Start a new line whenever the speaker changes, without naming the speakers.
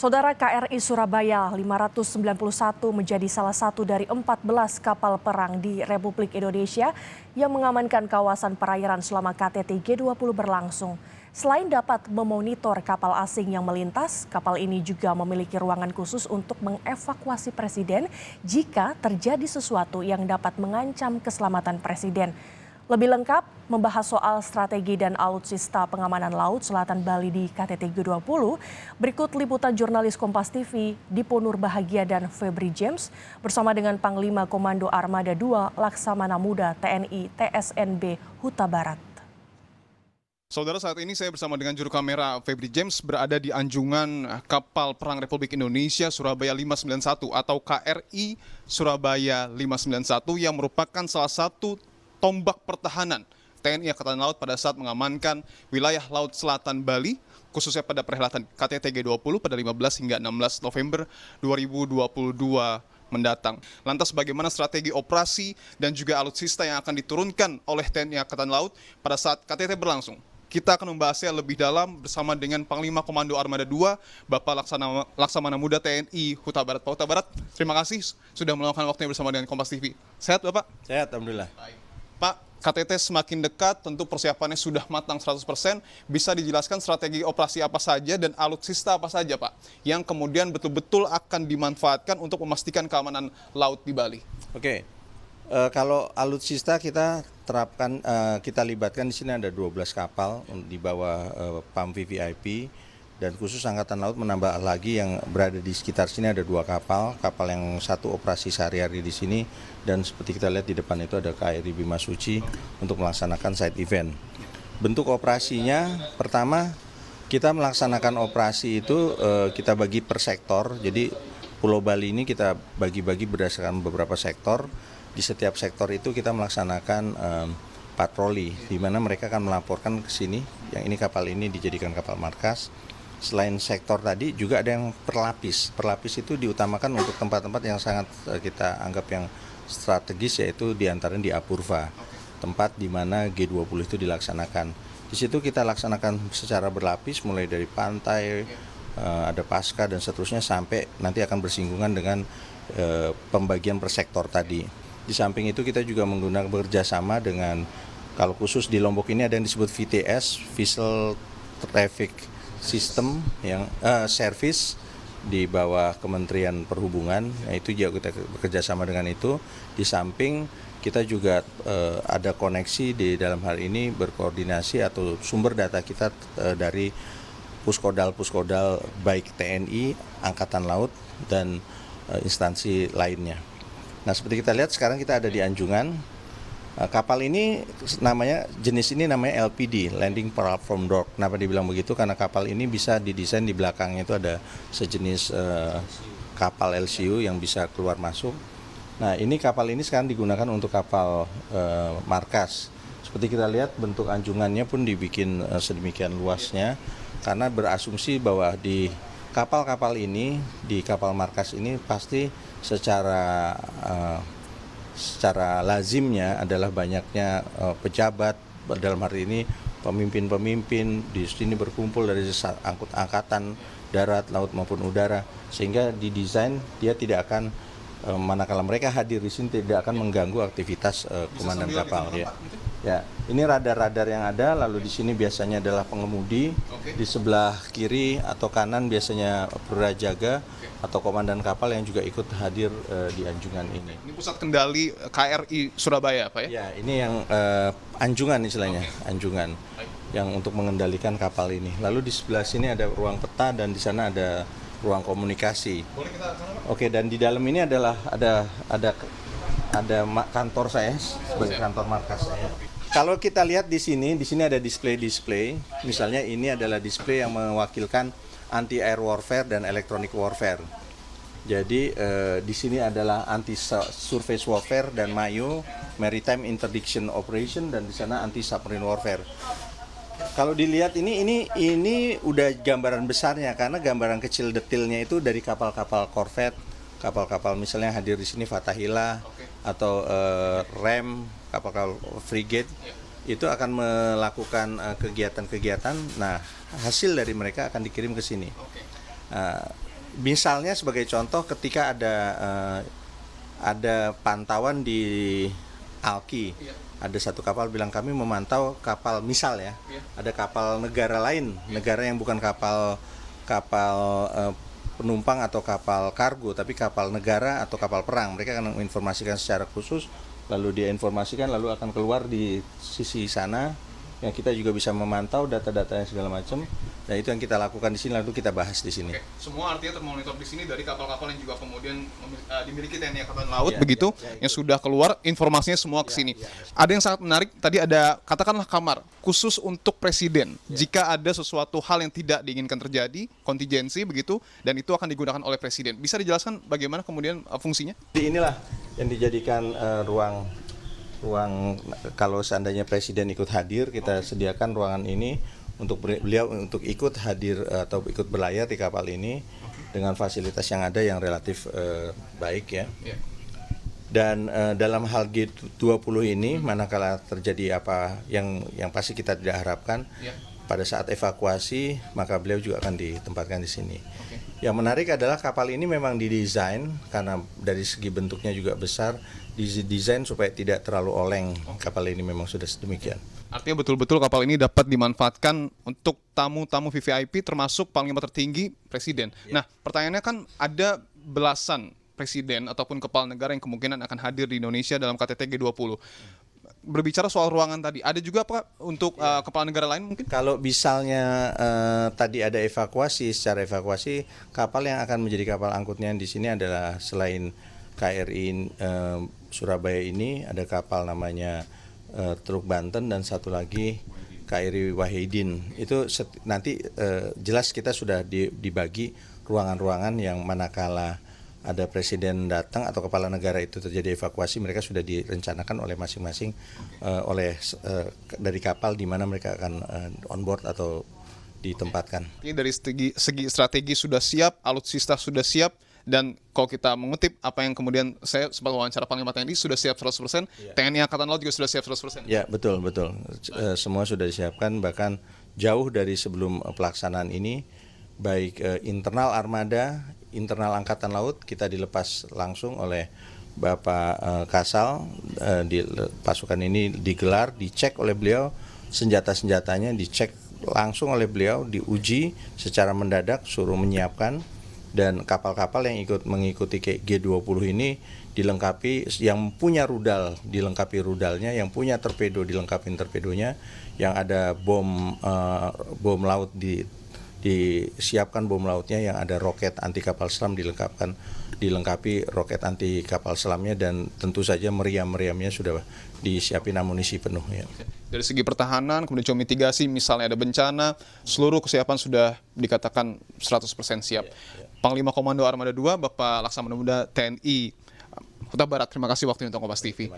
Saudara, KRI Surabaya 591 menjadi salah satu dari 14 kapal perang di Republik Indonesia yang mengamankan kawasan perairan selama KTT G20 berlangsung. Selain dapat memonitor kapal asing yang melintas, kapal ini juga memiliki ruangan khusus untuk mengevakuasi presiden jika terjadi sesuatu yang dapat mengancam keselamatan presiden. Lebih lengkap membahas soal strategi dan alutsista pengamanan laut selatan Bali di KTT G20, berikut liputan jurnalis Kompas TV Dipo Nurbahagia dan Febri James bersama dengan Panglima Komando Armada II Laksamana Muda TNI TSNB Huta Barat.
Saudara, saat ini saya bersama dengan juru kamera Febri James berada di anjungan kapal perang Republik Indonesia Surabaya 591 atau KRI Surabaya 591 yang merupakan salah satu tombak pertahanan TNI Angkatan Laut pada saat mengamankan wilayah Laut Selatan Bali, khususnya pada perhelatan KTT G20 pada 15 hingga 16 November 2022 mendatang. Lantas bagaimana strategi operasi dan juga alutsista yang akan diturunkan oleh TNI Angkatan Laut pada saat KTT berlangsung? Kita akan membahasnya lebih dalam bersama dengan Panglima Komando Armada II, Bapak Laksamana Muda TNI Huta Barat. Pak Huta Barat, terima kasih sudah meluangkan waktunya bersama dengan Kompas TV. Sehat Bapak?
Sehat, Alhamdulillah.
Baik. Pak, KTT semakin dekat, tentu persiapannya sudah matang 100%. Bisa dijelaskan strategi operasi apa saja dan alutsista apa saja, Pak, yang kemudian betul-betul akan dimanfaatkan untuk memastikan keamanan laut di Bali?
Oke, kalau alutsista kita terapkan, kita libatkan di sini ada 12 kapal di bawah PAM VVIP. Dan khusus Angkatan Laut menambah lagi yang berada di sekitar sini ada 2 kapal yang satu operasi sehari-hari di sini, dan seperti kita lihat di depan itu ada KRI Bima Suci untuk melaksanakan side event. Bentuk operasinya, pertama kita melaksanakan operasi itu kita bagi per sektor. Jadi Pulau Bali ini kita bagi-bagi berdasarkan beberapa sektor. Di setiap sektor itu kita melaksanakan patroli, di mana mereka akan melaporkan ke sini. Yang ini kapal ini dijadikan kapal markas. Selain sektor tadi juga ada yang perlapis. Perlapis itu diutamakan untuk tempat-tempat yang sangat kita anggap yang strategis, yaitu diantaranya di Apurva, tempat di mana G20 itu dilaksanakan. Di situ kita laksanakan secara berlapis, mulai dari pantai, ada pasca dan seterusnya, sampai nanti akan bersinggungan dengan pembagian per sektor tadi. Di samping itu kita juga menggunakan bekerjasama dengan, kalau khusus di Lombok ini ada yang disebut VTS, Vessel Traffic Sistem yang service di bawah Kementerian Perhubungan. Nah, itu juga kita bekerja sama dengan itu. Di samping kita juga ada koneksi di dalam hal ini, berkoordinasi atau sumber data kita dari puskoddal baik TNI, Angkatan Laut dan instansi lainnya. Nah, seperti kita lihat sekarang kita ada di anjungan. Kapal ini jenis ini namanya LPD, Landing Platform Dock. Kenapa dibilang begitu? Karena kapal ini bisa didesain di belakangnya itu ada sejenis kapal LCU yang bisa keluar masuk. Nah, ini kapal ini sekarang digunakan untuk kapal markas. Seperti kita lihat bentuk anjungannya pun dibikin sedemikian luasnya, karena berasumsi bahwa di kapal-kapal ini, di kapal markas ini pasti secara lazimnya adalah banyaknya pejabat, dalam hari ini pemimpin-pemimpin di sini berkumpul dari angkatan darat, laut maupun udara, sehingga didesain dia tidak akan, manakala mereka hadir di sini tidak akan mengganggu aktivitas komandan kapal. Ya, ini radar-radar yang ada, lalu di sini biasanya adalah pengemudi, di sebelah kiri atau kanan biasanya prajaga atau komandan kapal yang juga ikut hadir di anjungan ini.
Ini pusat kendali KRI Surabaya, Pak ya?
Ya, ini yang anjungan istilahnya, anjungan yang untuk mengendalikan kapal ini. Lalu di sebelah sini ada ruang peta dan di sana ada ruang komunikasi.
Boleh kita sana, Pak?
Oke, dan di dalam ini adalah ada kantor saya sebagai kantor markas saya. Kalau kita lihat di sini ada display. Misalnya ini adalah display yang mewakilkan anti-air warfare dan electronic warfare. Jadi di sini adalah anti-surface warfare dan MAIO, Maritime Interdiction Operation, dan di sana anti-submarine warfare. Kalau dilihat ini udah gambaran besarnya, karena gambaran kecil detailnya itu dari kapal-kapal korvet, kapal-kapal misalnya hadir di sini Fathahillah atau Rem, kapal-kapal frigate, itu akan melakukan kegiatan-kegiatan. Nah, hasil dari mereka akan dikirim ke sini. Misalnya sebagai contoh ketika ada pantauan di Alki, ada satu kapal bilang kami memantau kapal, misal ya, ada kapal negara lain, negara yang bukan kapal penumpang atau kapal kargo, tapi kapal negara atau kapal perang. Mereka akan menginformasikan secara khusus, lalu dia informasikan, lalu akan keluar di sisi sana. Yang kita juga bisa memantau data-datanya segala macam. Dan itu yang kita lakukan di sini, lalu kita bahas di sini.
Oke. Semua artinya termonitor di sini dari kapal-kapal yang juga kemudian dimiliki TNI Angkatan Laut, begitu, yang sudah keluar informasinya semua ke sini. Ada yang sangat menarik, tadi ada katakanlah kamar khusus untuk presiden. Jika ada sesuatu hal yang tidak diinginkan terjadi, kontingensi begitu, dan itu akan digunakan oleh presiden. Bisa dijelaskan bagaimana kemudian fungsinya?
Inilah yang dijadikan ruang kalau seandainya presiden ikut hadir, kita sediakan ruangan ini untuk beliau untuk ikut hadir atau ikut berlayar di kapal ini dengan fasilitas yang ada yang relatif baik ya. Dan dalam hal G20 ini, manakala terjadi apa yang pasti kita tidak harapkan, pada saat evakuasi maka beliau juga akan ditempatkan di sini. Yang menarik adalah kapal ini memang didesain karena dari segi bentuknya juga besar, didesain supaya tidak terlalu oleng. Kapal ini memang sudah sedemikian.
Artinya betul-betul kapal ini dapat dimanfaatkan untuk tamu-tamu VVIP termasuk panglima tertinggi presiden. Nah, pertanyaannya kan ada belasan presiden ataupun kepala negara yang kemungkinan akan hadir di Indonesia dalam KTT G20. Berbicara soal ruangan tadi, ada juga Pak untuk kepala negara lain mungkin?
Kalau misalnya tadi ada secara evakuasi, kapal yang akan menjadi kapal angkutnya di sini adalah selain KRI Surabaya ini, ada kapal namanya Truk Banten dan satu lagi KRI Wahidin. Itu nanti jelas kita sudah dibagi ruangan-ruangan yang manakala ada presiden datang atau kepala negara itu terjadi evakuasi, mereka sudah direncanakan oleh masing-masing dari kapal di mana mereka akan on board atau ditempatkan.
Ini dari segi strategi sudah siap, alutsista sudah siap, dan kalau kita mengutip apa yang kemudian saya sempat wawancara Panglima TNI sudah siap 100%, TNI Angkatan Laut juga sudah siap 100%.
Ya, betul. Semua sudah disiapkan, bahkan jauh dari sebelum pelaksanaan ini, baik internal armada, internal Angkatan Laut, kita dilepas langsung oleh Bapak Kasal, pasukan ini digelar, dicek oleh beliau, senjata-senjatanya dicek langsung oleh beliau, diuji secara mendadak, suruh menyiapkan. Dan kapal-kapal yang mengikuti G20 ini dilengkapi, yang punya rudal dilengkapi rudalnya, yang punya torpedo dilengkapi torpedonya, yang ada bom laut disiapkan bom lautnya, yang ada roket anti kapal selam dilengkapi roket anti kapal selamnya, dan tentu saja meriam-meriamnya sudah disiapin amunisi penuh ya.
Dari segi pertahanan, kemudian juga mitigasi, misalnya ada bencana, seluruh kesiapan sudah dikatakan 100% siap. Panglima Komando Armada 2, Bapak Laksamana Muda TNI Huta Barat, terima kasih waktunya untuk Kompas TV.